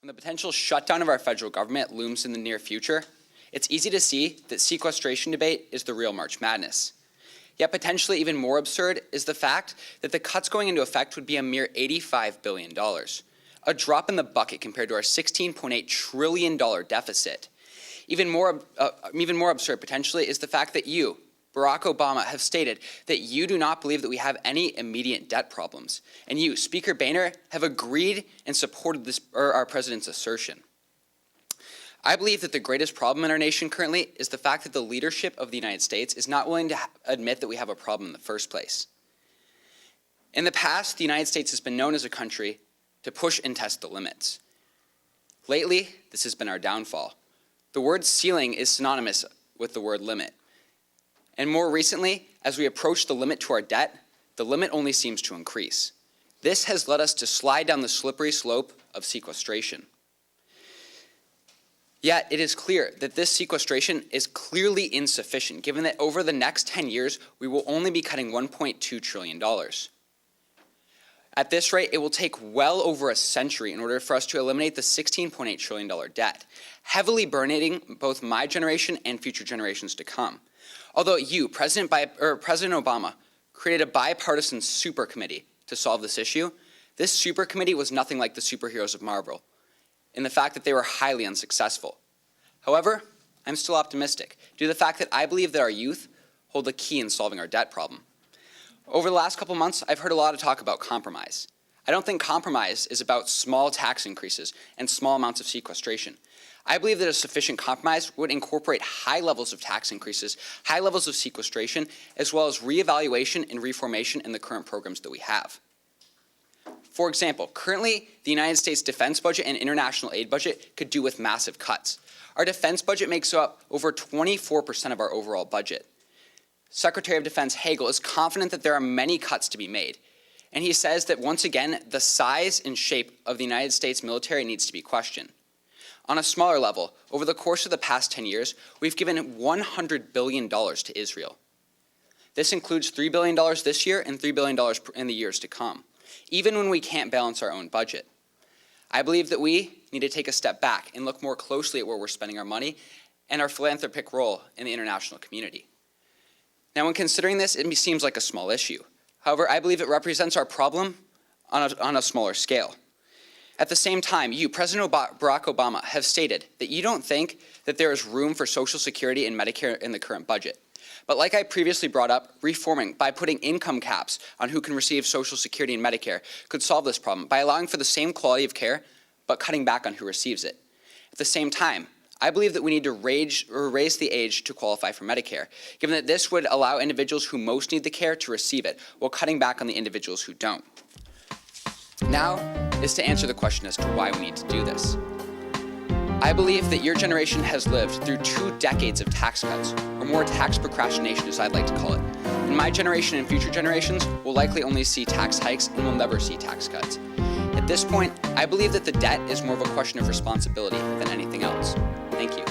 When the potential shutdown of our federal government looms in the near future, it's easy to see that sequestration debate is the real March Madness. Yet potentially even more absurd is the fact that the cuts going into effect would be a mere $85 billion, a drop in the bucket compared to our $16.8 trillion deficit. Even more absurd potentially is the fact that you, Barack Obama, have stated that you do not believe that we have any immediate debt problems. And you, Speaker Boehner, have agreed and supported our president's assertion. I believe that the greatest problem in our nation currently is the fact that the leadership of the United States is not willing to admit that we have a problem in the first place. In the past, the United States has been known as a country to push and test the limits. Lately, this has been our downfall. The word ceiling is synonymous with the word limit. And more recently, as we approach the limit to our debt, the limit only seems to increase. This has led us to slide down the slippery slope of sequestration. Yet it is clear that this sequestration is clearly insufficient, given that over the next 10 years, we will only be cutting $1.2 trillion. At this rate, it will take well over a century in order for us to eliminate the $16.8 trillion debt, heavily burdening both my generation and future generations to come. Although you, President Obama, created a bipartisan super committee to solve this issue, this super committee was nothing like the superheroes of Marvel, in the fact that they were highly unsuccessful. However, I'm still optimistic due to the fact that I believe that our youth hold the key in solving our debt problem. Over the last couple months, I've heard a lot of talk about compromise. I don't think compromise is about small tax increases and small amounts of sequestration. I believe that a sufficient compromise would incorporate high levels of tax increases, high levels of sequestration, as well as reevaluation and reformation in the current programs that we have. For example, currently, the United States defense budget and international aid budget could do with massive cuts. Our defense budget makes up over 24% of our overall budget. Secretary of Defense Hagel is confident that there are many cuts to be made. And he says that once again, the size and shape of the United States military needs to be questioned. On a smaller level, over the course of the past 10 years, we've given $100 billion to Israel. This includes $3 billion this year and $3 billion in the years to come, even when we can't balance our own budget. I believe that we need to take a step back and look more closely at where we're spending our money and our philanthropic role in the international community. Now, when considering this, it seems like a small issue. However, I believe it represents our problem on a smaller scale. At the same time, you, President Barack Obama, have stated that you don't think that there is room for Social Security and Medicare in the current budget. But like I previously brought up, reforming by putting income caps on who can receive Social Security and Medicare could solve this problem by allowing for the same quality of care, but cutting back on who receives it. At the same time, I believe that we need to raise the age to qualify for Medicare, given that this would allow individuals who most need the care to receive it, while cutting back on the individuals who don't. Now is to answer the question as to why we need to do this. I believe that your generation has lived through 2 decades of tax cuts, or more tax procrastination as I'd like to call it. And my generation and future generations will likely only see tax hikes and will never see tax cuts. At this point, I believe that the debt is more of a question of responsibility than anything else. Thank you.